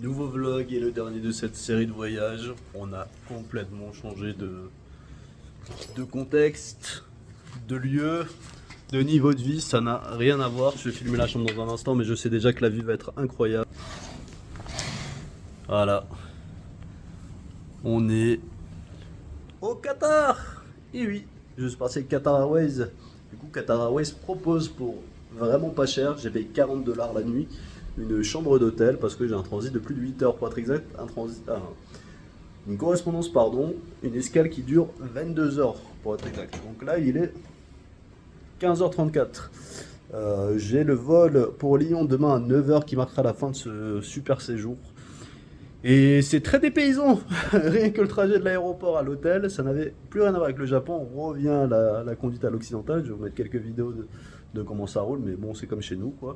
Nouveau vlog et le dernier de cette série de voyages. On a complètement changé de contexte, de lieu, de niveau de vie. Ça n'a rien à voir. Je vais filmer la chambre dans un instant, mais je sais déjà que la vue va être incroyable. Voilà. On est au Qatar. Et oui, je suis parti avec Qatar Airways. Du coup, Qatar Airways propose pour vraiment pas cher, j'ai payé 40 $ la nuit, une chambre d'hôtel parce que j'ai un transit de plus de 8 heures pour être exact, une correspondance, pardon, une escale qui dure 22 heures pour être exact. Donc là, il est 15h34. J'ai le vol pour Lyon demain à 9 heures qui marquera la fin de ce super séjour. Et c'est très dépaysant, rien que le trajet de l'aéroport à l'hôtel, ça n'avait plus rien à voir avec le Japon. On revient à la conduite à l'occidental. Je vais vous mettre quelques vidéos de comment ça roule, mais bon, c'est comme chez nous, quoi.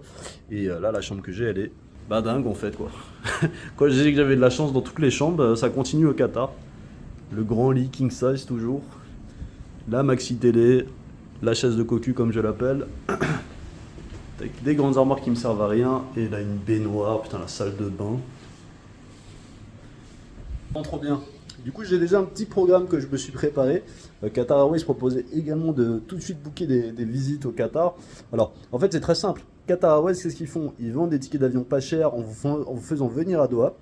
Et là, la chambre que j'ai, elle est dingue en fait, quoi. Quand je disais que j'avais de la chance dans toutes les chambres, ça continue au Qatar. Le grand lit king size toujours, la maxi télé, la chaise de cocu comme je l'appelle, avec des grandes armoires qui me servent à rien, et là une baignoire, putain, la salle de bain. Trop bien. Du coup, j'ai déjà un petit programme que je me suis préparé. Qatar Airways proposait également de tout de suite booker des visites au Qatar. Alors, en fait, c'est très simple. Qatar Airways, qu'est-ce qu'ils font? Ils vendent des tickets d'avion pas chers en vous faisant venir à Doha.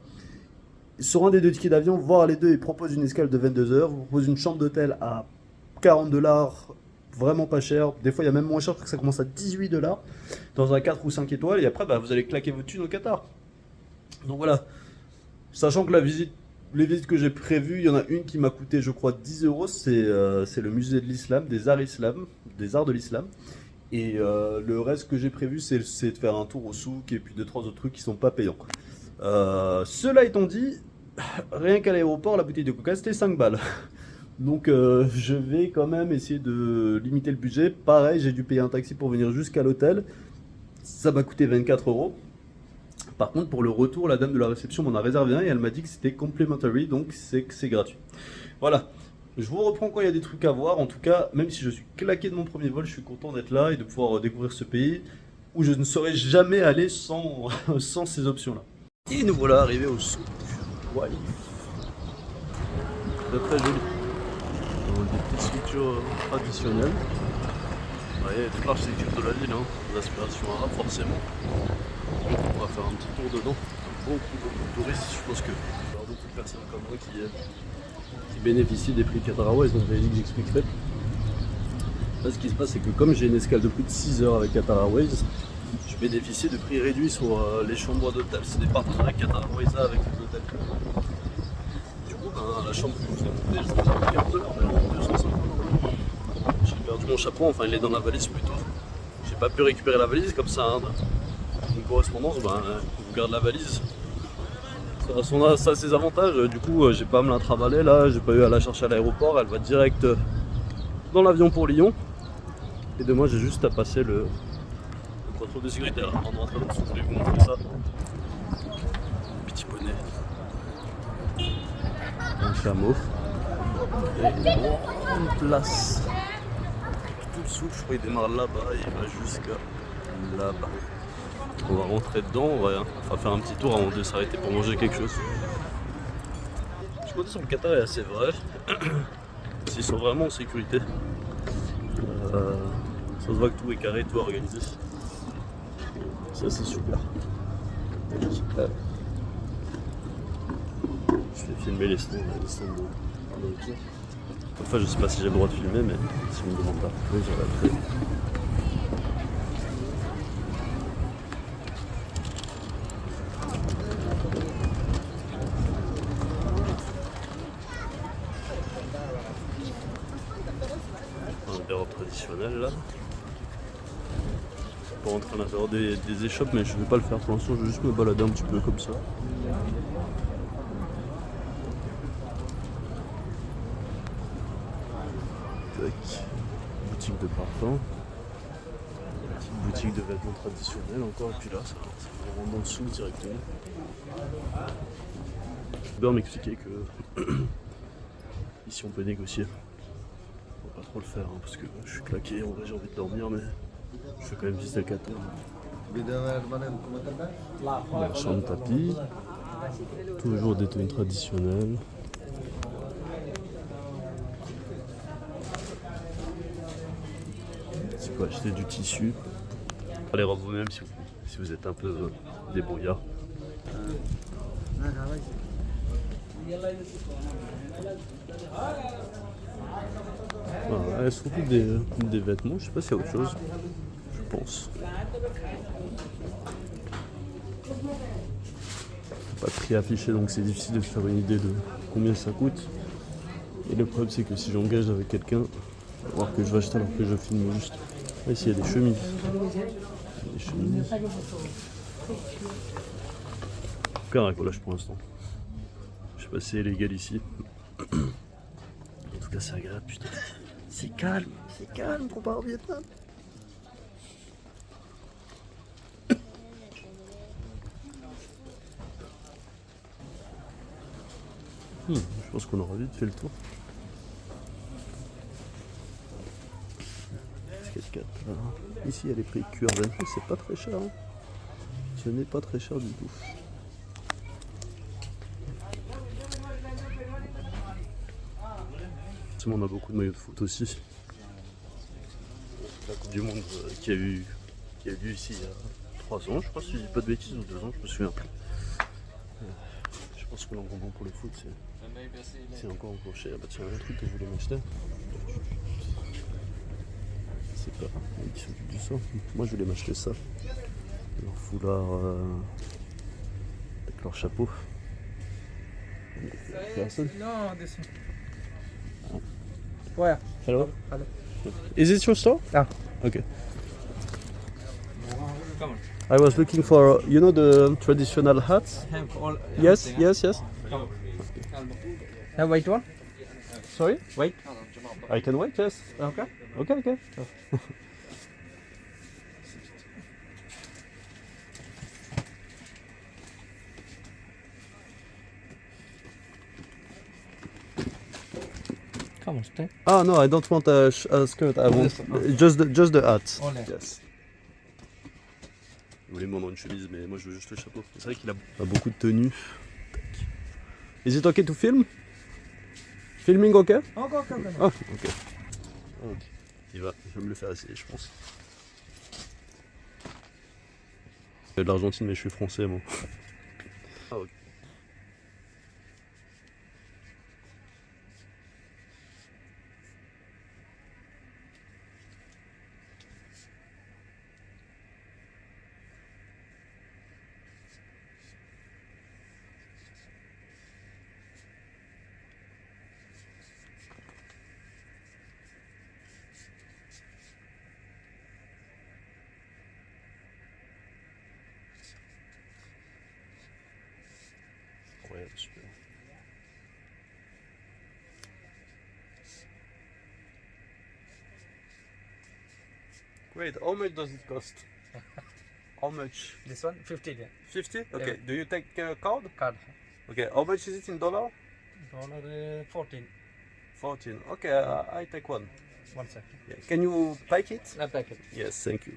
Sur un des deux tickets d'avion, voire les deux, ils proposent une escale de 22 heures. Vous proposent une chambre d'hôtel à 40 $, vraiment pas cher. Des fois, il y a même moins cher parce que ça commence à 18 $, dans un 4 ou 5 étoiles. Et après, vous allez claquer votre thune au Qatar. Donc voilà. Sachant que les visites que j'ai prévues, il y en a une qui m'a coûté, je crois, 10 €. C'est le musée de l'islam, des arts de l'islam. Et le reste que j'ai prévu, c'est de faire un tour au souk et puis 2-3 autres trucs qui sont pas payants. Cela étant dit, rien qu'à l'aéroport, la bouteille de coca, c'était 5 balles. Donc je vais quand même essayer de limiter le budget. Pareil, j'ai dû payer un taxi pour venir jusqu'à l'hôtel. Ça m'a coûté 24 €. Par contre, pour le retour, la dame de la réception m'en a réservé un et elle m'a dit que c'était complimentary, donc c'est gratuit. Voilà, je vous reprends quand il y a des trucs à voir. En tout cas, même si je suis claqué de mon premier vol, je suis content d'être là et de pouvoir découvrir ce pays où je ne serais jamais allé sans, sans ces options-là. Et nous voilà arrivés au souk Walif. Très très joli. Des petites structures traditionnelles. Vous voyez, toute l'architecture de la ville, hein, l'inspiration arabe forcément. On va faire un petit tour dedans. Beaucoup de touristes, je pense que il y aura beaucoup de personnes comme moi qui bénéficient des prix Qatar Airways, donc je j'expliquerai. Là, ce qui se passe, c'est que comme j'ai une escale de plus de 6 heures avec Qatar Airways, je bénéficie de prix réduits sur les chambres d'hôtel. C'est des partenariats Qatar Airways avec les hôtels. Du coup, la chambre que je vous ai montée, je vous ai 40 $, mais 250 €. J'ai perdu mon chapeau, enfin il est dans la valise plutôt. J'ai pas pu récupérer la valise comme ça. Une correspondance, vous garde la valise. Ça a ses avantages, du coup j'ai pas à me la travailler là, j'ai pas eu à la chercher à l'aéroport, elle va direct dans l'avion pour Lyon. Et de moi j'ai juste à passer le contrôle de sécurité. Alors avant de rentrer dans le souk, je vais vous montrer ça. Petit bonnet. Un chameau. Et une place. Tout le souk, je crois qu'il démarre là-bas et il va jusqu'à là-bas. On va rentrer dedans, on va faire un petit tour avant de s'arrêter pour manger quelque chose. Je comptais sur le Qatar est assez vrai. Ils sont vraiment en sécurité. Ça se voit que tout est carré, tout est organisé. Ça c'est super. Je vais filmer les stands de nourriture. Enfin je sais pas si j'ai le droit de filmer, mais si on me demande pas, oui j'aurais fait. Traditionnel là pour rentrer à l'intérieur des échoppes, mais je vais pas le faire pour l'instant, je vais juste me balader un petit peu comme ça. Tac. Boutique de parfum, petite boutique de vêtements traditionnels encore, et puis là ça rentre dans le souk directement. Hubert m'expliquait que ici on peut négocier. Pas trop le faire hein, parce que je suis claqué, en vrai j'ai envie de dormir, mais je fais quand même visiter le Qatar. La chambre tapis, Toujours des tenues traditionnelles. Si vous pouvez acheter du tissu. Allez voir vous-même si vous êtes un peu débrouillard. Elles sont toutes des vêtements, je sais pas s'il y a autre chose. Je pense. Pas de prix affiché, donc c'est difficile de se faire une idée de combien ça coûte. Et le problème c'est que si j'engage avec quelqu'un, il va voir que je vais acheter alors que je filme juste. Là, ici il y a des chemises. Des chemises. Aucun racolage pour l'instant. Je sais pas si c'est légal ici. En tout cas c'est agréable, putain. C'est calme comparé au Vietnam. Je pense qu'on aura vite fait le tour. Ici il y a les prix QR20, c'est pas très cher. Hein. Ce n'est pas très cher du tout. On a beaucoup de maillots de foot aussi. La Coupe du Monde qui a eu lieu ici il y a 3 ans, je crois, si je dis pas de bêtises, ou 2 ans, je me souviens plus. Je pense que l'engouement pour le foot c'est encore cher. Bah tiens, un truc que je voulais m'acheter. C'est pas qui s'occupe du sang. Moi je voulais m'acheter ça. Leur foulard avec leur chapeau. Personne? No, this one. Where? Hello? Hello. Is it your store? Ah. Okay. Come on. I was looking for, you know, the traditional hats? Have all. Yes, everything, yes, yes. Come on. Have white one? Sorry? White? I can wait, yes. Okay. Okay, okay. Come on, stay. Ah no, I don't want a skirt. I want just the hat. Only. Yes. Je voulais me vendre une chemise, mais moi je veux juste le chapeau. C'est vrai qu'il a beaucoup de tenues. Is it okay to film? Filming okay? Okay, okay, okay. Ah, ok. Ok. Il va me le faire essayer, je pense. De l'Argentine, mais je suis français, moi. Ah, ok. Incroyable, super. Great, how much does it cost? How much? This one, 50 yeah. 50? Okay, Yeah. do you take card? Card. Okay, how much is it in dollar? Dollar 14. 14. Okay, I take one. 1 second. Yeah. Can you pack it? I pack it. Yes, thank you.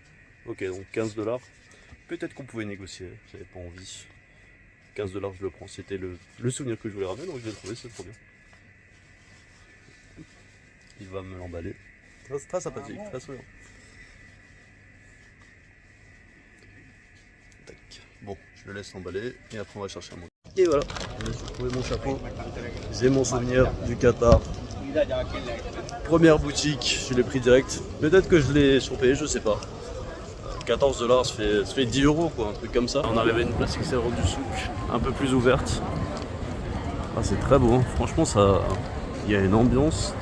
Ok, donc 15 $. Peut-être qu'on pouvait négocier, j'avais pas envie. 15 $, je le prends, c'était le souvenir que je voulais ramener, donc je l'ai trouvé, c'est trop bien. Il va me l'emballer. Très sympathique, très souriant. Tac. Bon, je le laisse l'emballer et après on va chercher un mot. Et voilà, j'ai trouvé mon chapeau. J'ai mon souvenir du Qatar. Première boutique, je l'ai pris direct. Peut-être que je l'ai surpayé, je sais pas. 14 $, ça fait 10 € quoi, un truc comme ça. On arrive à une place extérieure du souk, un peu plus ouverte. Ah, c'est très beau, hein. Franchement ça, il y a une ambiance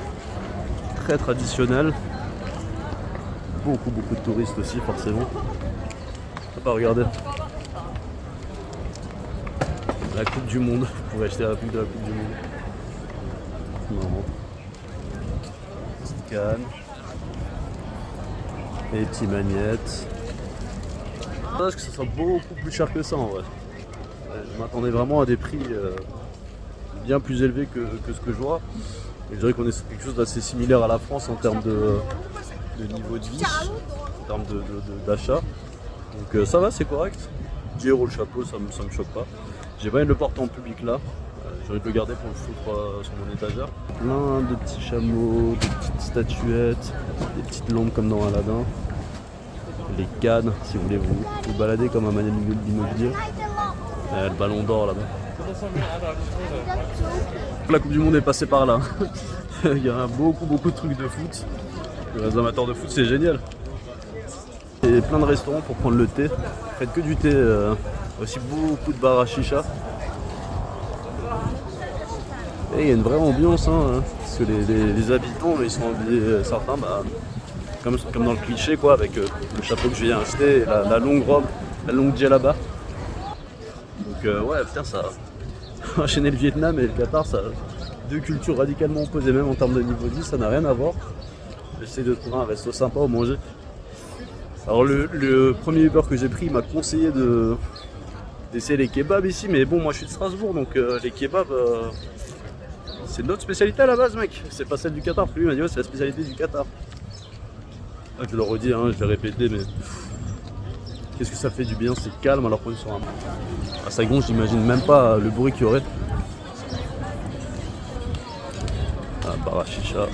très traditionnelle. Beaucoup de touristes aussi forcément. On va pas regarder. La Coupe du Monde, vous pouvez acheter la pub de la Coupe du Monde. C'est marrant. Petite canne. Et des petites magnettes. Parce que ça soit beaucoup plus cher que ça en vrai. Je m'attendais vraiment à des prix bien plus élevés que ce que je vois. Et je dirais qu'on est sur quelque chose d'assez similaire à la France en termes de niveau de vie, en termes d'achat. Donc ça va, c'est correct. 10 € le chapeau, ça me choque pas. J'ai pas envie de le porter en public là. J'ai envie de le garder pour le foutre sur mon étagère. Plein de petits chameaux, de petites statuettes, des petites lampes comme dans Aladdin. Les cannes, si vous voulez vous balader comme un manuel d'immobilier. Le ballon d'or là-bas. La Coupe du Monde est passée par là. Il y a beaucoup de trucs de foot. Les amateurs de foot, c'est génial. Et plein de restaurants pour prendre le thé. Faites que du thé. Aussi beaucoup de bars à chicha. Et il y a une vraie ambiance, hein, parce que les habitants, ils sont habillés, certains, comme dans le cliché, quoi, avec le chapeau que je viens acheter, et la longue robe, la longue djellaba. Donc ouais, putain, ça a enchaîné le Vietnam et le Qatar, ça deux cultures radicalement opposées, même en termes de niveau de vie, ça n'a rien à voir. J'essaie de trouver un resto sympa où manger. Alors le premier Uber que j'ai pris, il m'a conseillé d'essayer les kebabs ici, mais bon, moi je suis de Strasbourg, donc les kebabs, c'est notre spécialité à la base, mec. C'est pas celle du Qatar. Lui il m'a dit ouais, c'est la spécialité du Qatar. Ah, je le redis, hein, je vais répéter, mais qu'est-ce que ça fait du bien, c'est calme alors qu'on est sur un... À Saigon, j'imagine même pas le bruit qu'il y aurait. Ah, bar à chicha.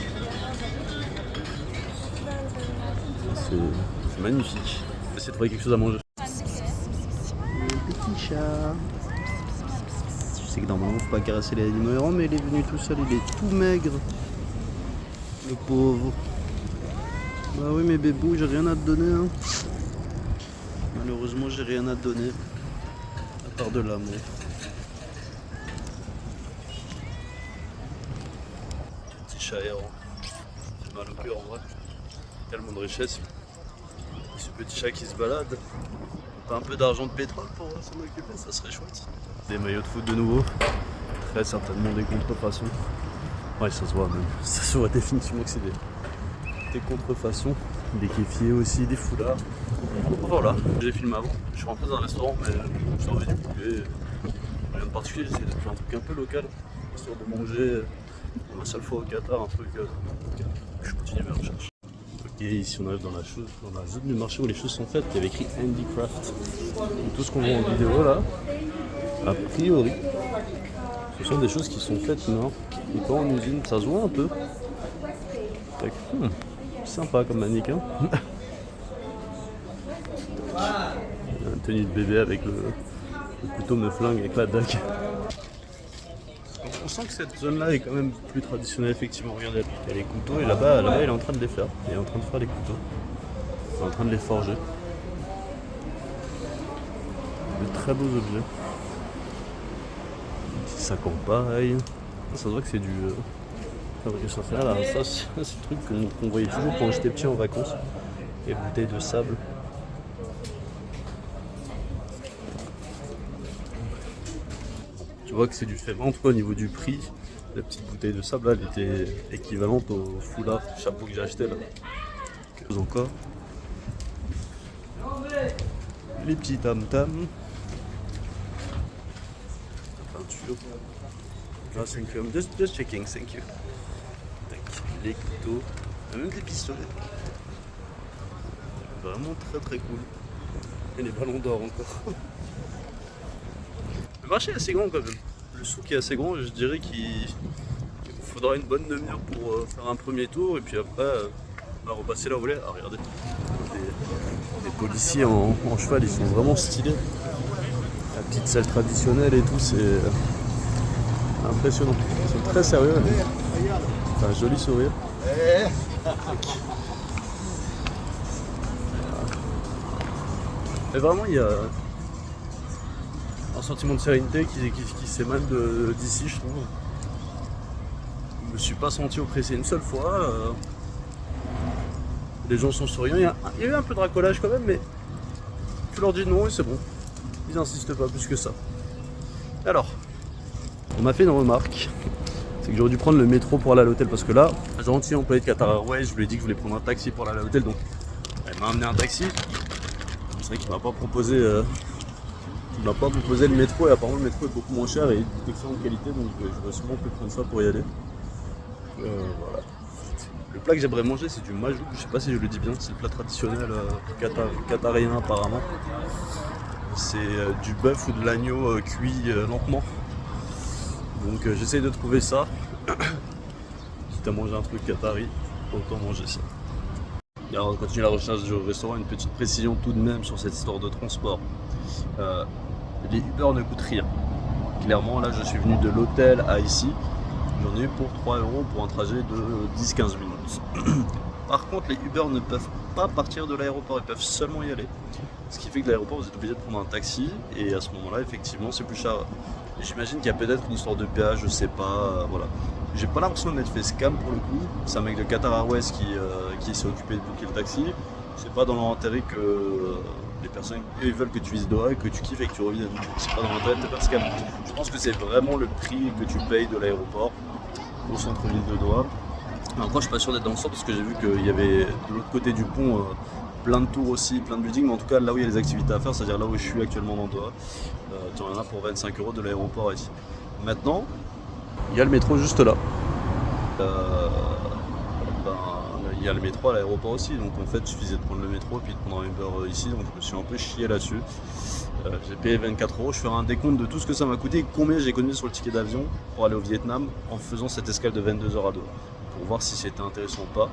C'est magnifique. Je vais essayer de trouver quelque chose à manger. Le petit chat. Je sais que normalement faut pas caresser les animaux errants, mais il est venu tout seul, il est tout maigre. Le pauvre. Bah oui mais bébou, j'ai rien à te donner, hein. Malheureusement j'ai rien à te donner. À part de l'amour. Petit chat errant. J'ai mal au cœur en vrai. Tellement de richesse. Ce petit chat qui se balade. Pas un peu d'argent de pétrole pour s'en occuper, ça serait chouette. Des maillots de foot de nouveau. Très certainement des contrefaçons. Ouais, ça se voit même. Ça se voit définitivement que c'est des contrefaçons. Des kéfiers aussi, des foulards. Voilà, j'ai filmé avant. Je suis rentré dans un restaurant, mais je servais du poulet. Rien de particulier, c'est un truc un peu local. Histoire de manger pour la seule fois au Qatar, un truc. Je continue mes recherches. Ok, ici on arrive dans la zone du marché où les choses sont faites. Il y avait écrit Handicraft. Donc, tout ce qu'on voit en vidéo là, a priori, ce sont des choses qui sont faites non, et pas en usine. Ça se voit un peu. Sympa comme mannequin. Une tenue de bébé avec le couteau me flingue avec la dague. On sent que cette zone là est quand même plus traditionnelle effectivement. Regardez, il y a les couteaux et là-bas il est en train de les faire. Il est en train de faire les couteaux. Il est en train de les forger. De très beaux objets. Un petit sac en paille. Ça se voit que c'est du fabrication nationale. Ça c'est le truc qu'on voyait toujours quand j'étais petit en vacances. Les bouteilles de sable. Tu vois que c'est du fait vente au niveau du prix. La petite bouteille de sable là, elle était équivalente au foulard, chapeau que j'ai acheté là. Encore. Les petits tam-tams. Peinture. Ah, thank you. Just checking, thank you. Les couteaux, même des pistolets. Vraiment très cool. Et les ballons d'or encore. Le marché est assez grand quand même. Le souk est assez grand, je dirais qu'il faudra une bonne demi-heure pour faire un premier tour et puis après on va repasser là où on est. Ah regardez, les policiers en cheval, ils sont vraiment stylés. La petite salle traditionnelle et tout, c'est impressionnant. Ils sont très sérieux. Un joli sourire. Mais vraiment, il y a un sentiment de sérénité qui s'émane d'ici, je trouve. Je me suis pas senti oppressé une seule fois. Les gens sont souriants. Il y a eu un peu de racolage quand même, mais tu leur dis non et c'est bon. Ils n'insistent pas plus que ça. Alors, on m'a fait une remarque. C'est que j'aurais dû prendre le métro pour aller à l'hôtel parce que là, un gentil employé de Qatar Airways, je lui ai dit que je voulais prendre un taxi pour aller à l'hôtel, donc elle m'a amené un taxi. C'est vrai qu'il m'a pas proposé le métro et apparemment le métro est beaucoup moins cher et d'excellente qualité, donc je vais sûrement plus prendre ça pour y aller. Voilà. Le plat que j'aimerais manger c'est du majouk, je sais pas si je le dis bien, c'est le plat traditionnel qatarien apparemment. c'est du bœuf ou de l'agneau cuit lentement. Donc j'essaye de trouver ça. Quitte à manger un truc qatari, autant manger ça. Et alors on continue la recherche du restaurant, une petite précision tout de même sur cette histoire de transport. Les Uber ne coûtent rien. Clairement là je suis venu de l'hôtel à ici, j'en ai eu pour 3 € pour un trajet de 10-15 minutes. Par contre les Uber ne peuvent pas partir de l'aéroport, ils peuvent seulement y aller. Ce qui fait que de l'aéroport vous êtes obligé de prendre un taxi et à ce moment là effectivement c'est plus cher. J'imagine qu'il y a peut-être une histoire de péage, je sais pas, voilà. J'ai pas l'impression de m'être fait scam pour le coup. C'est un mec de Qatar Airways qui s'est occupé de booker le taxi. C'est pas dans leur intérêt que les personnes ils veulent que tu vises Doha et que tu kiffes et que tu reviennes. C'est pas dans l'intérêt de te faire scam. Je pense que c'est vraiment le prix que tu payes de l'aéroport au centre-ville de Doha. Mais encore je suis pas sûr d'être dans le centre parce que j'ai vu qu'il y avait de l'autre côté du pont plein de tours aussi, plein de buildings, mais en tout cas là où il y a les activités à faire, c'est-à-dire là où je suis actuellement dans Doha, tu en as pour 25 € de l'aéroport ici. Maintenant, il y a le métro juste là. Il y a le métro à l'aéroport aussi, donc en fait il suffisait de prendre le métro et puis de prendre un Uber ici, donc je me suis un peu chié là-dessus. J'ai payé 24 €, je ferai un décompte de tout ce que ça m'a coûté et combien j'ai économisé sur le ticket d'avion pour aller au Vietnam en faisant cette escale de 22 heures à Doha, pour voir si c'était intéressant ou pas,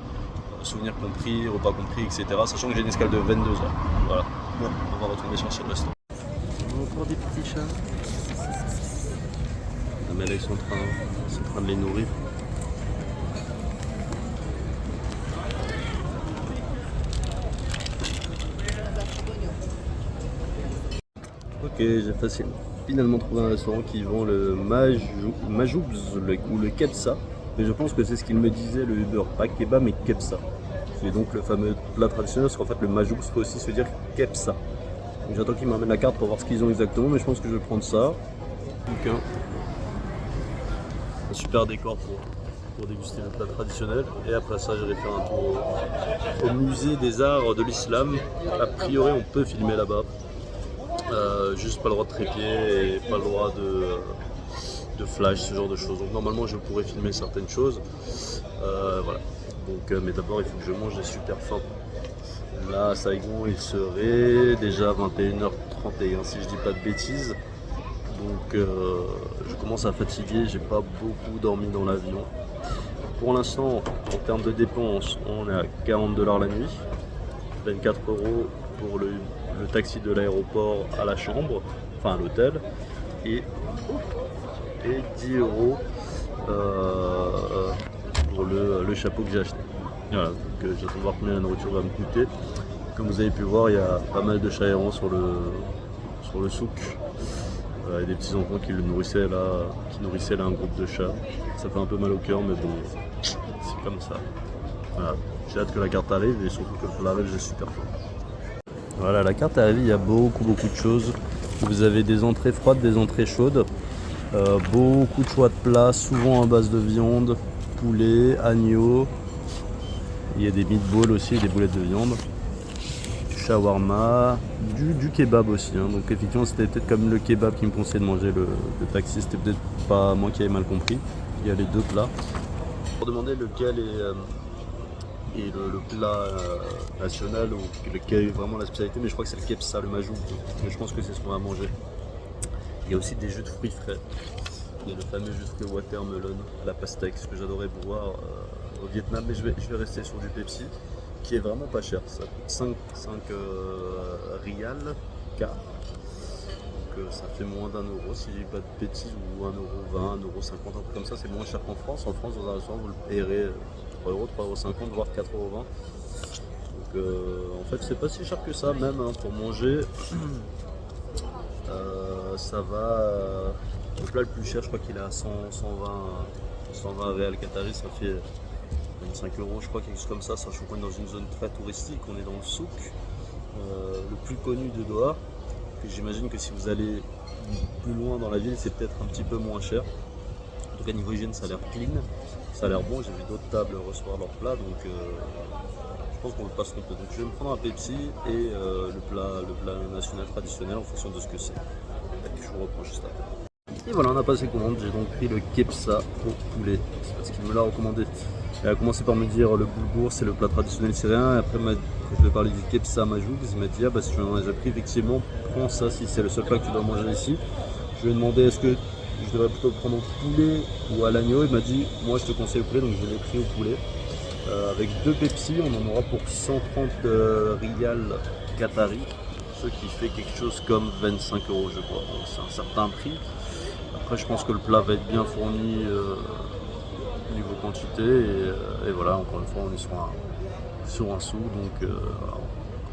souvenirs compris, repas compris, etc. Sachant que j'ai une escale de 22 heures. Voilà, bon, on va retourner sur le restaurant. Encore des petits chats. Mais là ils sont en train de les nourrir. Ok, j'ai finalement trouvé un restaurant qui vend le majoubs ou le kebsa. Mais je pense que c'est ce qu'il me disait le Uber, pas kebab mais kebsa. C'est donc le fameux plat traditionnel, parce qu'en fait le majoubs peut aussi se dire kebsa. Donc j'attends qu'ils m'amènent la carte pour voir ce qu'ils ont exactement, mais je pense que je vais prendre ça. Donc un super décor pour déguster le plat traditionnel. Et après ça, j'irai faire un tour au musée des arts de l'islam. A priori, on peut filmer là-bas. Juste pas le droit de trépied et pas le droit de flash, ce genre de choses. Donc normalement, je pourrais filmer certaines choses. Voilà. Donc, mais d'abord, il faut que je mange, j'ai super faim. Là, à Saigon, il serait déjà 21h31 si je dis pas de bêtises. Donc je commence à fatiguer, j'ai pas beaucoup dormi dans l'avion. Pour l'instant, en termes de dépenses, on est à 40 $ la nuit, 24 € pour le taxi de l'aéroport à la chambre, enfin à l'hôtel, et 10 € pour le chapeau que j'ai acheté. Voilà, donc j'attends de voir combien la nourriture va me coûter. Comme vous avez pu voir, il y a pas mal de chats errants sur le souk. Il y a des petits enfants qui nourrissaient là un groupe de chats. Ça fait un peu mal au cœur, mais bon, c'est comme ça. Voilà. J'ai hâte que la carte arrive et surtout que pour l'arrêt, j'ai super faim. Voilà, la carte arrive, il y a beaucoup de choses. Vous avez des entrées froides, des entrées chaudes, beaucoup de choix de plats, souvent à base de viande, poulet, agneau. Il y a des meatballs aussi, des boulettes de viande. Shawarma, du kebab aussi, hein. Donc effectivement c'était peut-être comme le kebab qui me conseillait de manger le taxi, c'était peut-être pas moi qui avais mal compris. Il y a les deux plats. Pour demander lequel est le plat national ou lequel est vraiment la spécialité, mais je crois que c'est le kebsa, le majoub, mais je pense que c'est ce qu'on va manger. Il y a aussi des jus de fruits frais. Il y a le fameux jus de fruits watermelon à la pastèque, ce que j'adorais boire au Vietnam, mais je vais rester sur du Pepsi, qui est vraiment pas cher, ça coûte 5 rials K, donc ça fait moins d'1 € si je dis pas de bêtises, ou 1 €, 20, 1,50 €, un truc comme ça, c'est moins cher qu'en France. En France, dans un restaurant, vous le payerez 3 €, 3,50 €, voire 4,20 €. Donc en fait, c'est pas si cher que ça, même hein, pour manger. Ça va. Le plat le plus cher, je crois qu'il est à 120 rials qatari, ça fait 25 €, je crois, quelque chose comme ça, sachant qu'on est dans une zone très touristique, on est dans le souk, le plus connu de Doha, que j'imagine que si vous allez plus loin dans la ville, c'est peut-être un petit peu moins cher. En tout cas, niveau hygiène, ça a l'air clean, ça a l'air bon, j'ai vu d'autres tables recevoir leurs plats, donc je pense qu'on ne peut pas se tromper. Donc je vais me prendre un Pepsi et le plat national traditionnel en fonction de ce que c'est. Je vous reprends juste après. Et voilà, on a passé commande. J'ai donc pris le kepsa au poulet. C'est parce qu'il me l'a recommandé. Elle a commencé par me dire le boulgour, c'est le plat traditionnel syrien. Et après, je lui ai parlé du kepsa majoug. Il m'a dit, ah bah si tu en as déjà pris, effectivement, prends ça si c'est le seul plat que tu dois manger ici. Je lui ai demandé, est-ce que je devrais plutôt prendre au poulet ou à l'agneau. Il m'a dit, moi je te conseille le poulet, donc je l'ai pris au poulet. Avec 2 Pepsi, on en aura pour 130 rials qatari, ce qui fait quelque chose comme 25 € je crois. Donc c'est un certain prix. Après je pense que le plat va être bien fourni niveau quantité et voilà, encore une fois on est sur un sou, donc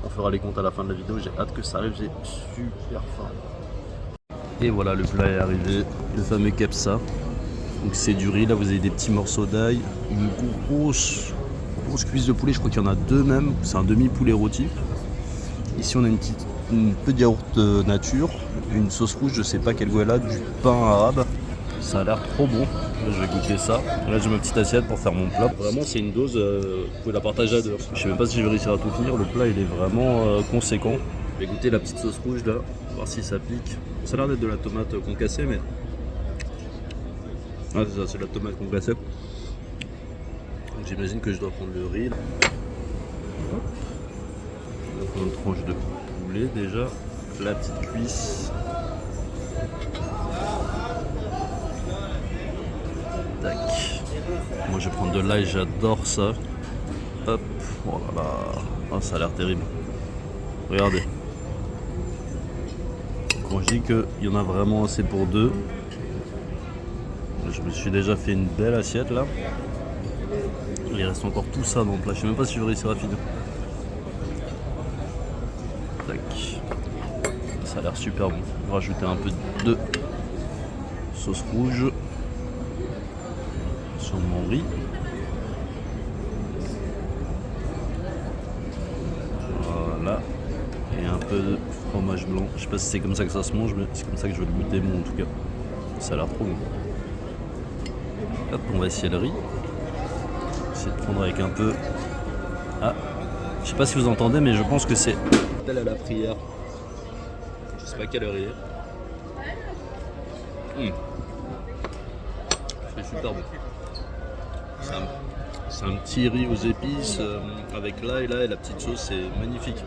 on fera les comptes à la fin de la vidéo. J'ai hâte que ça arrive, j'ai super faim. Et voilà, le plat est arrivé, le fameux kepsa. Donc c'est du riz, là vous avez des petits morceaux d'ail, une grosse cuisse de poulet, je crois qu'il y en a 2 même, c'est un demi-poulet rôti. Ici on a une peu de yaourt nature, une sauce rouge, je sais pas quel goût elle a, du pain arabe. Ça a l'air trop bon, là, je vais goûter ça. Là j'ai ma petite assiette pour faire mon plat. Vraiment c'est une dose, vous pouvez la partager à 2. Je sais même pas si je vais réussir à tout finir, le plat il est vraiment conséquent. Je vais goûter la petite sauce rouge là, voir si ça pique. Ça a l'air d'être de la tomate concassée mais... Ah c'est ça, c'est de la tomate concassée. Donc j'imagine que je dois prendre le riz. Je vais prendre une tranche de poulet déjà, la petite cuisse. Tac. Moi je vais prendre de l'ail, j'adore ça. Hop, oh là là, oh, ça a l'air terrible. Regardez. Quand je dis qu'il y en a vraiment assez pour 2, je me suis déjà fait une belle assiette là. Il reste encore tout ça dans le plat, je sais même pas si je vais réussir à finir. Tac. Ça a l'air super bon. On va rajouter un peu de sauce rouge sur mon riz. Voilà. Et un peu de fromage blanc. Je sais pas si c'est comme ça que ça se mange, mais c'est comme ça que je vais le goûter moi en tout cas. Ça a l'air trop bon. Hop, on va essayer le riz. Essayer de prendre avec un peu. Ah, je sais pas si vous entendez, mais je pense que c'est appel à la prière. Je sais pas quelle heure il est. C'est super bon. C'est un petit riz aux épices avec l'ail là et la petite sauce, c'est magnifique.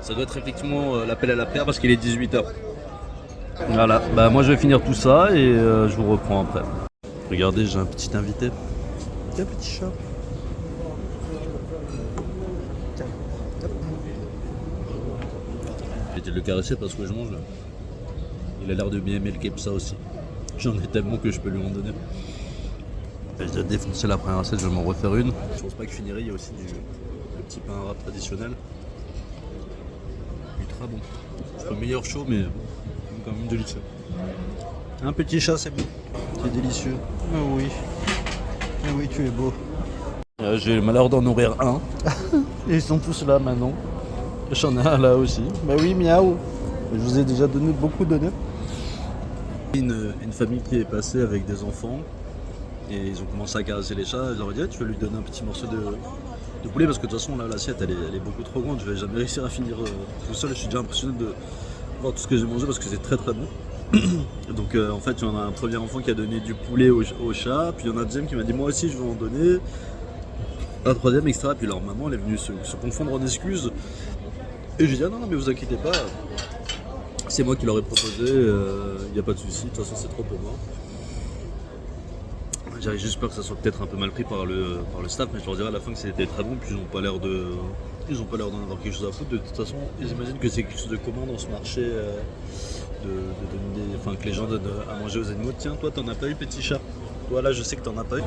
Ça doit être effectivement l'appel à la prière parce qu'il est 18h. Voilà, bah moi je vais finir tout ça et je vous reprends après. Regardez, j'ai un petit invité. Tiens, petit chat. Je vais le caresser parce que je mange là. Il a l'air de bien aimer le kepsa aussi. J'en ai tellement que je peux lui en donner. J'ai déjà défoncé la première assiette, je vais m'en refaire une. Je pense pas que je finirai, il y a aussi le petit pain arabe traditionnel. Il est très bon. C'est le meilleur chaud mais quand même délicieux. Un petit chat c'est bon. C'est délicieux. Ah oui. Ah oui, tu es beau. J'ai le malheur d'en nourrir un. Ils sont tous là maintenant. J'en ai un là aussi. Bah oui, miaou. Je vous ai déjà donné beaucoup donné. Une famille qui est passée avec des enfants et ils ont commencé à caresser les chats. Je leur ai dit ah, tu vas lui donner un petit morceau de poulet parce que de toute façon là l'assiette elle est beaucoup trop grande. Je vais jamais réussir à finir tout seul. Je suis déjà impressionné de voir tout ce que j'ai mangé parce que c'est très très bon. Donc en fait il y en a un premier enfant qui a donné du poulet au chat, puis il y en a un deuxième qui m'a dit moi aussi je vais en donner. Un troisième extra, puis leur maman elle est venue se confondre en excuses. Et j'ai dit ah non mais vous inquiétez pas. C'est moi qui leur ai proposé, il n'y a pas de souci, de toute façon c'est trop pour moi. J'avais juste peur que ça soit peut-être un peu mal pris par le staff, mais je leur dirais à la fin que c'était très bon, puis ils n'ont pas l'air d'en avoir quelque chose à foutre. De toute façon, ils imaginent que c'est quelque chose de commun dans ce marché, que les gens donnent à manger aux animaux. Tiens, toi t'en as pas eu petit chat. Toi là je sais que t'en as pas eu.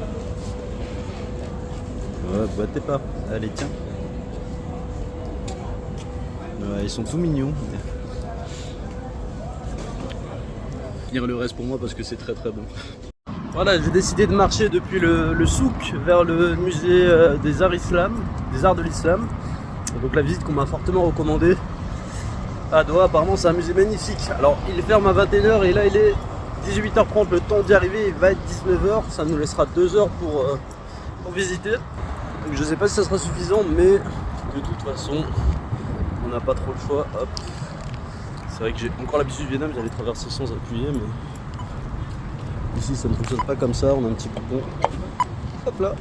Ouais, battez pas. Allez tiens. Ouais, ils sont tout mignons. Finir le reste pour moi parce que c'est très très bon. Voilà, j'ai décidé de marcher depuis le souk vers le musée des arts de l'islam. Donc la visite qu'on m'a fortement recommandée à Doha. Apparemment c'est un musée magnifique. Alors il ferme à 21h et là il est 18h30, le temps d'y arriver il va être 19h. Ça nous laissera 2 heures pour visiter. Donc je sais pas si ça sera suffisant, mais de toute façon on n'a pas trop le choix. Hop. C'est vrai que j'ai encore l'habitude du Vietnam, j'allais traverser sans appuyer, mais ici ça ne fonctionne pas comme ça, on a un petit bouton. Hop là.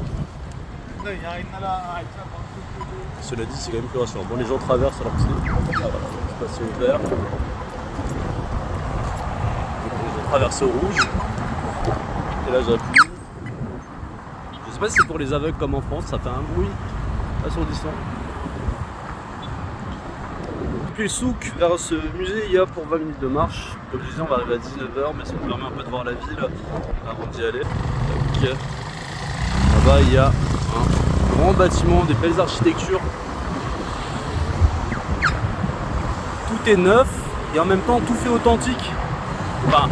Cela dit, c'est quand même plus rassurant. Bon, les gens traversent alors que c'est passé au vert. Donc, ils ont traversé au rouge. Et là, j'appuie. Je sais pas si c'est pour les aveugles comme en France, ça fait un bruit assourdissant. Depuis le souk vers ce musée, il y a pour 20 minutes de marche. Comme je disais, on va arriver à 19h, mais ça nous permet un peu de voir la ville avant d'y aller. Donc, là-bas, il y a un grand bâtiment, des belles architectures. Tout est neuf et en même temps tout fait authentique. Enfin,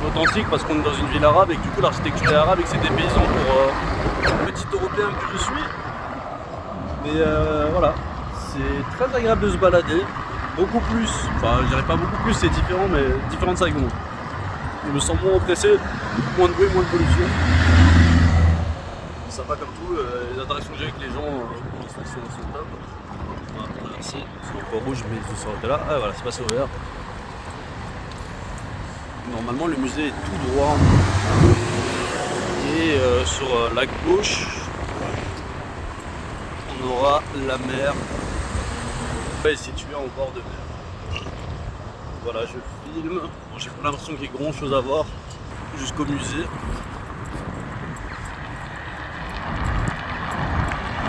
authentique parce qu'on est dans une ville arabe et que du coup l'architecture est arabe et que c'est des paysans pour le petit européen que je suis. Mais voilà, c'est très agréable de se balader. Beaucoup plus, enfin je dirais pas beaucoup plus, c'est différent, mais différent de ça avec moi. Je me sens moins oppressé, moins de bruit, moins de pollution. C'est sympa comme tout, les interactions que j'ai avec les gens sont top. Voilà, merci, c'est encore rouge mais je suis arrêté là. Ah voilà, c'est passé au vert. Normalement le musée est tout droit. Et sur la gauche, on aura la mer. Elle est située en bord de mer. Voilà, je filme. Bon, j'ai pas l'impression qu'il y ait grand chose à voir jusqu'au musée.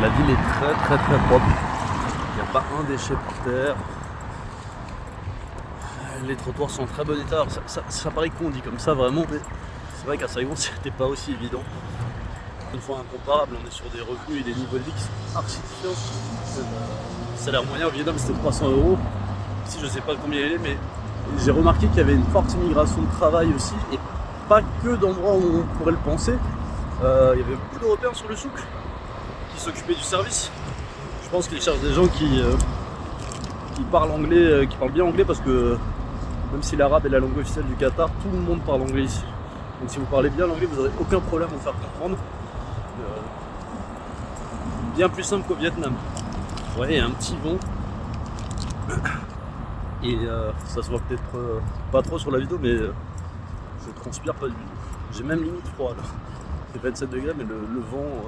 La ville est très propre. Il n'y a pas un déchet par terre. Les trottoirs sont en très bon état. Alors ça paraît con dit comme ça vraiment, mais c'est vrai qu'à Saigon c'était pas aussi évident. Une fois incomparable, on est sur des revenus et des niveaux de vie qui sont archi différents. Le salaire moyen au Vietnam c'était 300 €. Ici je sais pas combien il est, mais j'ai remarqué qu'il y avait une forte immigration de travail aussi, et pas que d'endroits où on pourrait le penser. Il y avait beaucoup d'Européens sur le souk qui s'occupaient du service. Je pense qu'ils cherchent des gens qui parlent anglais, qui parlent bien anglais, parce que même si l'arabe est la langue officielle du Qatar, tout le monde parle anglais ici. Donc si vous parlez bien l'anglais, vous n'aurez aucun problème à vous faire comprendre. Bien plus simple qu'au Vietnam. Ouais, il y a un petit vent. Et ça se voit peut-être pas trop sur la vidéo, mais je transpire pas du tout. J'ai même limite froid là. C'est 27 degrés, mais le vent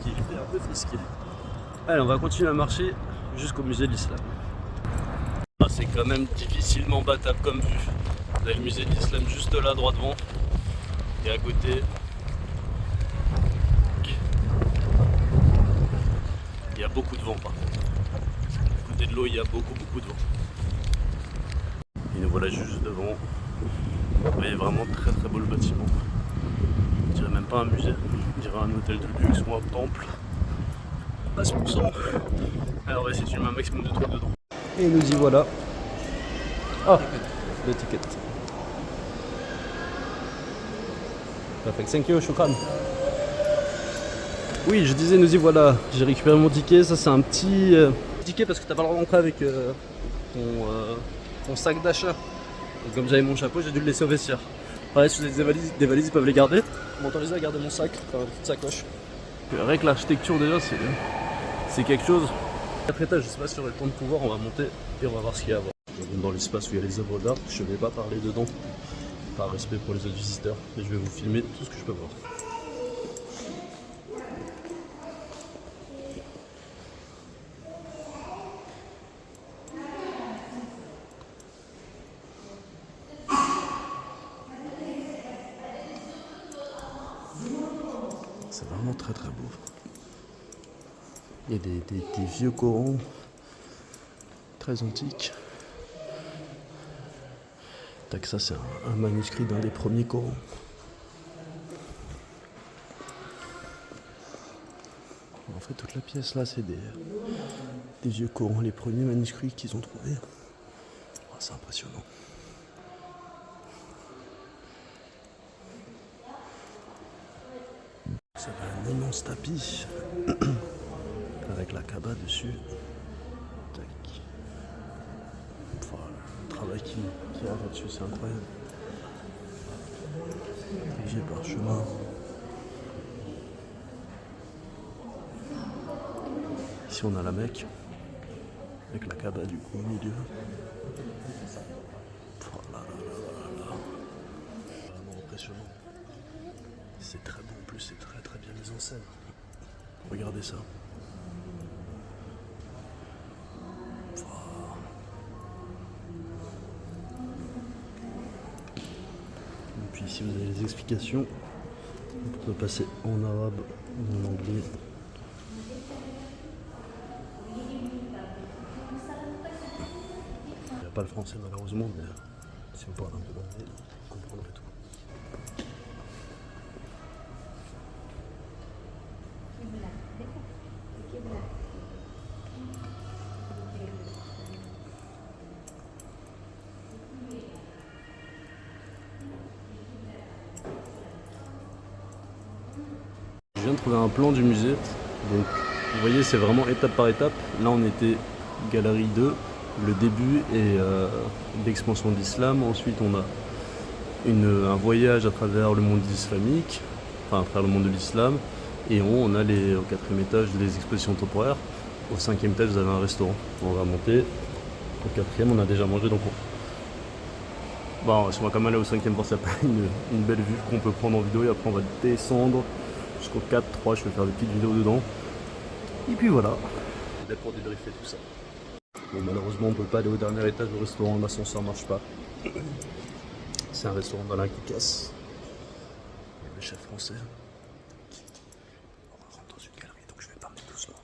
qui fait un peu frisqué. Allez, on va continuer à marcher jusqu'au musée de l'Islam. Ah, c'est quand même difficilement battable comme vue. Vous avez le musée de l'Islam juste là, droit devant. Et à côté, il y a beaucoup de vent par contre. À côté de l'eau, il y a beaucoup de vent. Et nous voilà juste devant. Vous voyez vraiment très beau le bâtiment. On dirait même pas un musée, on dirait un hôtel de luxe ou un temple. À 100%. Alors on va essayer de filmer un maximum de trucs dedans. Et nous y voilà. Ah, l'étiquette. Parfait, thank you, shukran. Oui, je disais, nous y voilà. J'ai récupéré mon ticket. Ça, c'est un petit ticket parce que t'as pas le droit d'entrer avec ton sac d'achat. Donc, comme j'avais mon chapeau, j'ai dû le laisser au vestiaire. Pareil, si vous avez des valises, ils peuvent les garder. Ils m'ont autorisé à garder mon sac, enfin une petite sacoche. Rien que l'architecture, déjà, c'est quelque chose. 4 étages, je sais pas si j'aurai le temps de pouvoir. On va monter et on va voir ce qu'il y a à voir. Je rentre dans l'espace où il y a les œuvres d'art. Je ne vais pas parler dedans, par respect pour les autres visiteurs, mais je vais vous filmer tout ce que je peux voir. C'est vraiment très beau. Il y a des vieux Corans très antiques. Tac, ça c'est un manuscrit d'un des premiers Corans. En fait, toute la pièce là, c'est des vieux Corans, les premiers manuscrits qu'ils ont trouvés. Oh, c'est impressionnant. Ça fait un immense tapis avec la Kaaba dessus. Tac. Enfin, le travail qui y a là-dessus, c'est incroyable. Dirigé par chemin. Ici on a la Mecque avec la Kaaba du coup au milieu. Oh là là là là là. impressionnant. C'est très bon en plus, c'est très très bien mis en scène. Regardez ça. Et puis ici vous avez les explications. On peut passer en arabe ou en anglais. Il n'y a pas le français malheureusement, mais si vous parlez un peu d'anglais, vous comprendrez tout. Je viens de trouver un plan du musée, donc vous voyez c'est vraiment étape par étape. Là on était galerie 2, le début et l'expansion de l'islam. Ensuite on a un voyage à travers le monde islamique, enfin à travers le monde de l'islam. Et on a au 4e étage les expositions temporaires. Au 5e étage vous avez un restaurant. On va monter. Au 4e on a déjà mangé donc bon, on va quand même aller au 5e pour ça, une belle vue qu'on peut prendre en vidéo et après on va descendre jusqu'au 4-3, je vais faire des petites vidéos dedans. Et puis voilà. Là pour débriefer tout ça. Bon malheureusement on peut pas aller au dernier étage du restaurant, l'ascenseur marche pas. C'est un restaurant dans la qui casse. Il y a le chef français. On rentre dans une galerie donc je vais parler doucement.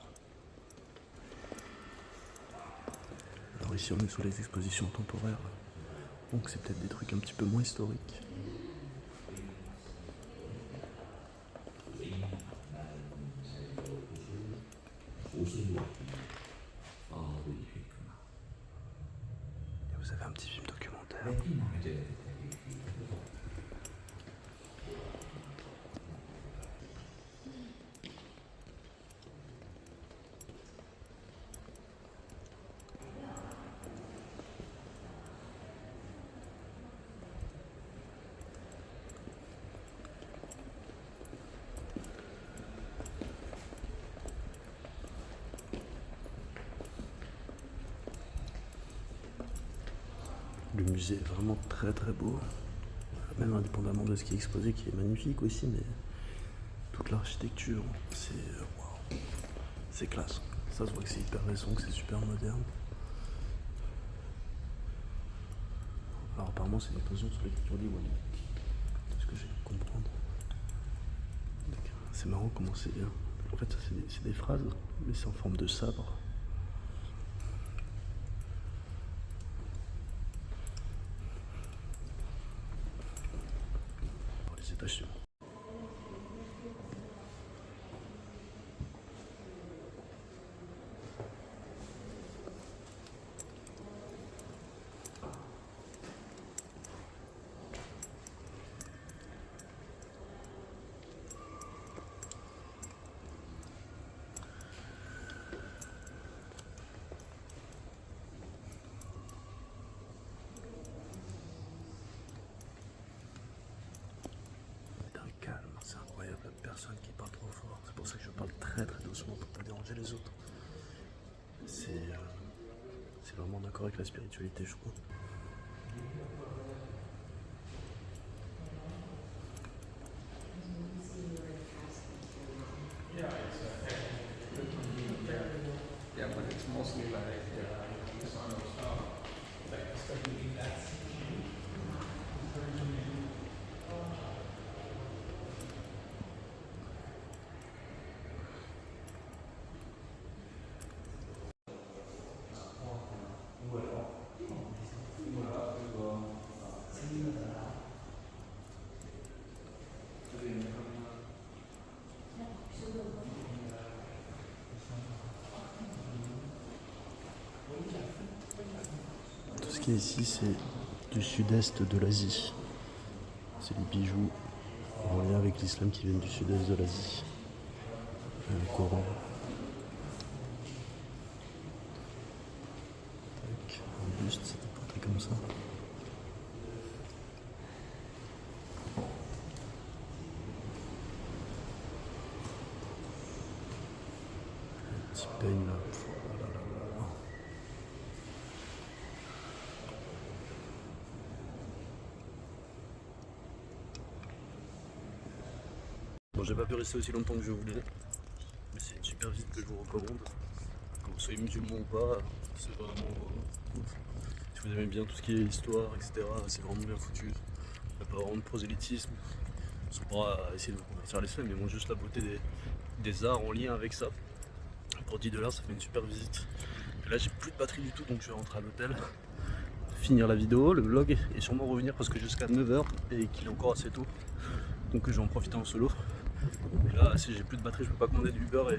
Alors ici on est sur les expositions temporaires. Donc c'est peut-être des trucs un petit peu moins historiques. Et vous avez un petit film documentaire. Le musée est vraiment très très beau, même indépendamment de ce qui est exposé, qui est magnifique aussi, mais toute l'architecture, c'est classe. Ça se voit que c'est hyper récent, que c'est super moderne. Alors apparemment c'est une exposition sur l'écriture des Wally, c'est ce que j'ai pu comprendre. C'est marrant comment c'est... En fait ça c'est des phrases, mais c'est en forme de sabre. Étages suivants. C'est incroyable, personne qui parle trop fort. C'est pour ça que je parle très très doucement pour pas déranger les autres. C'est vraiment d'accord avec la spiritualité, je trouve. Yeah, but it's mostly like sun or stuff. Like especially that. Tout ce qui est ici, c'est du sud-est de l'Asie. C'est les bijoux en lien avec l'islam qui viennent du sud-est de l'Asie. Le Coran. Tac, un buste, c'est des portraits comme ça. Un petit peigne là. Oh là là là là. Bon, j'ai pas pu rester aussi longtemps que je voulais, mais c'est une super visite que je vous recommande. Que vous soyez musulman ou pas, c'est vraiment ouf. Si vous aimez bien tout ce qui est histoire, etc., c'est vraiment bien foutu. Il n'y a pas vraiment de prosélytisme. On ne pourra essayer de vous convertir à l'islam, mais bon, juste la beauté des arts en lien avec ça. Pour 10 $, ça fait une super visite. Et là, j'ai plus de batterie du tout, donc je vais rentrer à l'hôtel, finir la vidéo, le vlog, et sûrement revenir parce que jusqu'à 9 h et qu'il est encore assez tôt. Donc je vais en profiter en solo. Et là, si j'ai plus de batterie, je peux pas commander du Uber, et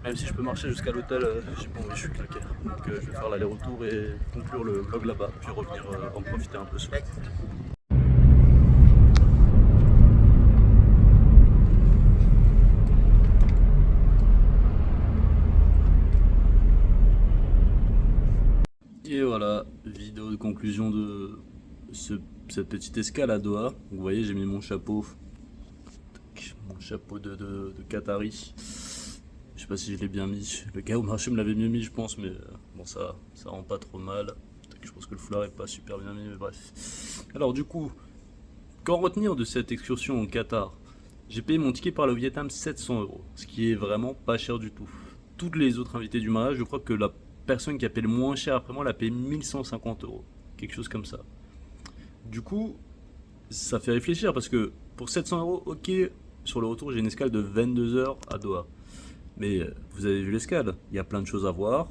même si je peux marcher jusqu'à l'hôtel, j'ai pas envie, je suis claqué. Donc je vais faire l'aller-retour et conclure le vlog là-bas, puis revenir en profiter un peu sur. Et voilà, vidéo de conclusion de cette petite escale à Doha. Vous voyez, j'ai mis mon chapeau de Qatari. Je sais pas si je l'ai bien mis. Le gars au marché me l'avait mieux mis, je pense, mais bon, ça rend pas trop mal. Je pense que le foulard est pas super bien mis, mais bref. Alors, du coup, qu'en retenir de cette excursion au Qatar? J'ai payé mon ticket par le Vietnam 700 €, ce qui est vraiment pas cher du tout. Toutes les autres invités du mariage, je crois que la personne qui a payé le moins cher après moi, elle a payé 1150 €, quelque chose comme ça. Du coup, ça fait réfléchir parce que pour 700 €, ok, sur le retour, j'ai une escale de 22 heures à Doha. Mais vous avez vu l'escale, il y a plein de choses à voir.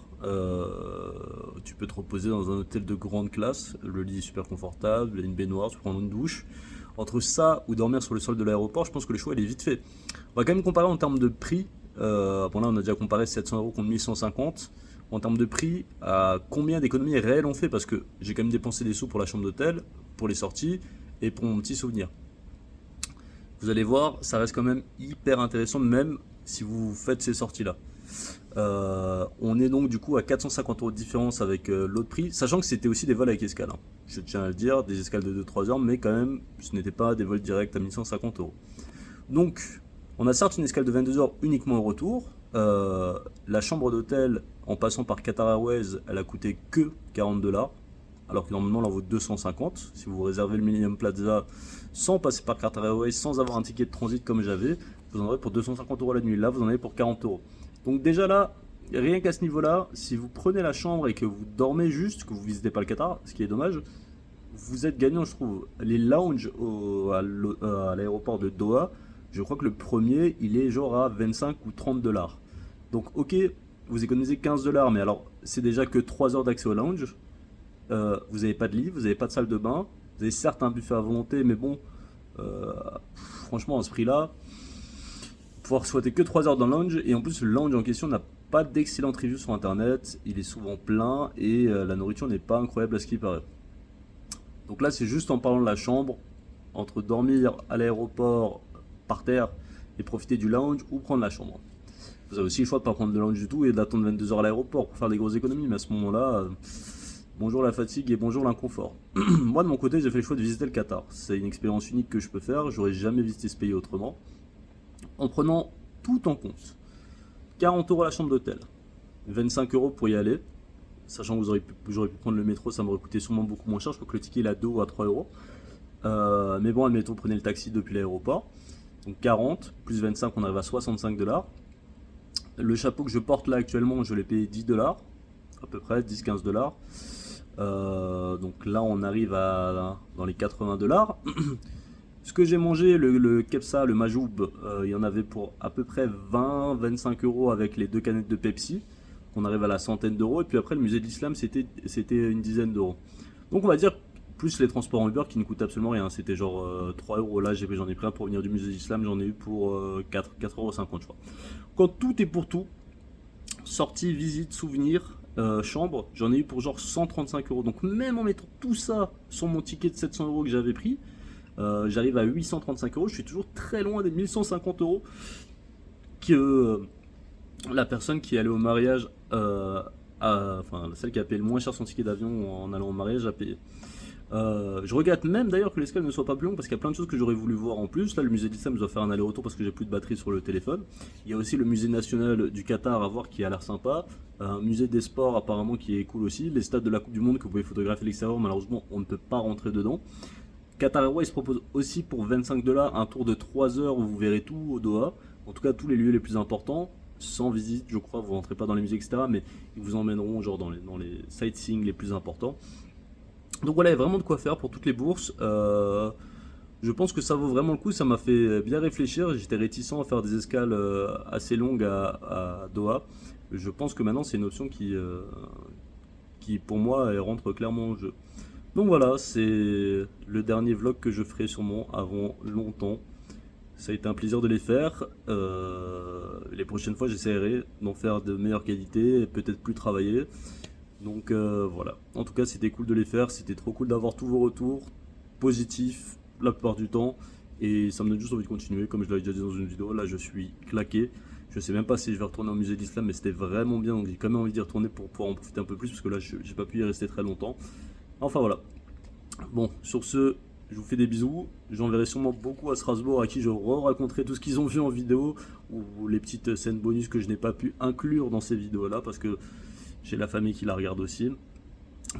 Tu peux te reposer dans un hôtel de grande classe, le lit est super confortable, il y a une baignoire, tu prends une douche. Entre ça ou dormir sur le sol de l'aéroport, je pense que le choix il est vite fait. On va quand même comparer en termes de prix. Bon là, on a déjà comparé 700 € contre 1150. En termes de prix, à combien d'économies réelles on fait, parce que j'ai quand même dépensé des sous pour la chambre d'hôtel, pour les sorties et pour mon petit souvenir. Vous allez voir, ça reste quand même hyper intéressant, même si vous faites ces sorties-là. On est donc du coup à 450 € de différence avec l'autre prix, sachant que c'était aussi des vols avec escale. Hein. Je tiens à le dire, des escales de 2-3 heures, mais quand même, ce n'était pas des vols directs à 1150 €. Donc, on a certes une escale de 22 heures uniquement au retour. La chambre d'hôtel, en passant par Qatar Airways, elle a coûté que 40 $, alors que normalement elle en vaut 250. Si vous réservez le Millennium Plaza sans passer par Qatar Airways, sans avoir un ticket de transit comme j'avais, vous en aurez pour 250 € la nuit. Là, vous en avez pour 40 €. Donc déjà là, rien qu'à ce niveau-là, si vous prenez la chambre et que vous dormez juste, que vous ne visitez pas le Qatar, ce qui est dommage, vous êtes gagnant, je trouve. Les lounges à l'aéroport de Doha, je crois que le premier, il est genre à 25 ou 30 $. Donc ok, vous économisez 15 $, mais alors c'est déjà que 3 heures d'accès au lounge. Vous n'avez pas de lit, vous n'avez pas de salle de bain. Vous avez certes un buffet à volonté, mais bon, franchement à ce prix-là, pouvoir souhaiter que 3 heures dans le lounge, et en plus le lounge en question n'a pas d'excellentes reviews sur internet, il est souvent plein et la nourriture n'est pas incroyable à ce qui paraît. Donc là c'est juste en parlant de la chambre, entre dormir à l'aéroport par terre et profiter du lounge ou prendre la chambre. Vous avez aussi le choix de ne pas prendre de lounge du tout et d'attendre 22 heures à l'aéroport pour faire des grosses économies, mais à ce moment-là, bonjour la fatigue et bonjour l'inconfort. Moi de mon côté j'ai fait le choix de visiter le Qatar, c'est une expérience unique que je peux faire, j'aurais jamais visité ce pays autrement. En prenant tout en compte, 40 € la chambre d'hôtel, 25 € pour y aller, sachant que j'aurais pu prendre le métro, ça m'aurait coûté sûrement beaucoup moins cher, je crois que le ticket il est à 2 ou à 3 €. Mais bon, admettons, prenez le taxi depuis l'aéroport, donc 40, plus 25, on arrive à 65 $. Le chapeau que je porte là actuellement, je l'ai payé 10 $, à peu près, 10-15 $. Donc là, on arrive dans les 80 $. Ce que j'ai mangé, le kebsa, le majoub, il y en avait pour à peu près 20-25 € avec les 2 canettes de Pepsi. On arrive à la centaine d'euros. Et puis après, le musée de l'islam, c'était une dizaine d'euros. Donc on va dire, plus les transports en Uber qui ne coûtent absolument rien. C'était genre 3 € là, j'en ai pris un pour venir du musée de l'islam, j'en ai eu pour 4,50 € je crois. Quand tout est pour tout, sortie, visite, souvenir, chambre, j'en ai eu pour genre 135 €. Donc même en mettant tout ça sur mon ticket de 700 € que j'avais pris, j'arrive à 835 €, je suis toujours très loin des 1150 € que la personne qui est allée au mariage, enfin celle qui a payé le moins cher son ticket d'avion en allant au mariage a payé. Je regrette même d'ailleurs que l'escale ne soit pas plus longue parce qu'il y a plein de choses que j'aurais voulu voir en plus. Là le musée d'Islam, je dois faire un aller-retour parce que j'ai plus de batterie sur le téléphone. Il y a aussi le musée national du Qatar à voir qui a l'air sympa. Un musée des sports apparemment qui est cool aussi. Les stades de la Coupe du Monde que vous pouvez photographier à l'extérieur, malheureusement on ne peut pas rentrer dedans. Qatar Airways propose aussi pour 25$ un tour de 3 heures où vous verrez tout au Doha, en tout cas tous les lieux les plus importants, sans visite je crois, vous rentrez pas dans les musées etc. Mais ils vous emmèneront genre dans les sightseeing les plus importants. Donc voilà, il y a vraiment de quoi faire pour toutes les bourses. Je pense que ça vaut vraiment le coup, ça m'a fait bien réfléchir, j'étais réticent à faire des escales assez longues à Doha. Je pense que maintenant c'est une option qui pour moi elle rentre clairement en jeu. Donc voilà, c'est le dernier vlog que je ferai sûrement avant longtemps. Ça a été un plaisir de les faire. Les prochaines fois j'essaierai d'en faire de meilleure qualité et peut-être plus travailler. Donc voilà, en tout cas c'était cool de les faire, c'était trop cool d'avoir tous vos retours positifs la plupart du temps. Et ça me donne juste envie de continuer, comme je l'avais déjà dit dans une vidéo, là je suis claqué. Je sais même pas si je vais retourner au musée d'Islam, mais c'était vraiment bien, donc j'ai quand même envie d'y retourner pour pouvoir en profiter un peu plus, parce que là j'ai pas pu y rester très longtemps. Enfin voilà. Bon, sur ce, je vous fais des bisous. J'enverrai sûrement beaucoup à Strasbourg, à qui je raconterai tout ce qu'ils ont vu en vidéo, ou les petites scènes bonus que je n'ai pas pu inclure dans ces vidéos là, parce que j'ai la famille qui la regarde aussi.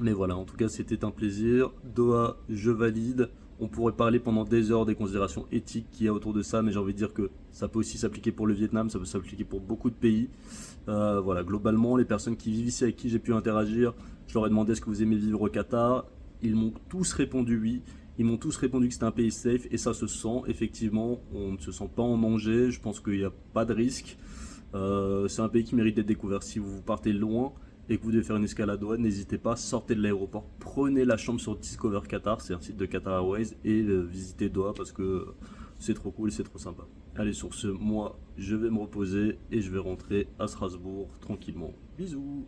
Mais voilà, en tout cas c'était un plaisir. Doha, je valide. On pourrait parler pendant des heures des considérations éthiques qu'il y a autour de ça, mais j'ai envie de dire que ça peut aussi s'appliquer pour le Vietnam, ça peut s'appliquer pour beaucoup de pays. Voilà, globalement, les personnes qui vivent ici avec qui j'ai pu interagir, je leur ai demandé est-ce que vous aimez vivre au Qatar. Ils m'ont tous répondu oui. Ils m'ont tous répondu que c'était un pays safe, et ça se sent effectivement. On ne se sent pas en danger, je pense qu'il n'y a pas de risque. C'est un pays qui mérite d'être découvert. Si vous partez loin et que vous devez faire une escale à Doha, n'hésitez pas, sortez de l'aéroport, prenez la chambre sur Discover Qatar, c'est un site de Qatar Airways, et visitez Doha parce que c'est trop cool, c'est trop sympa. Allez, sur ce, moi, je vais me reposer et je vais rentrer à Strasbourg tranquillement. Bisous.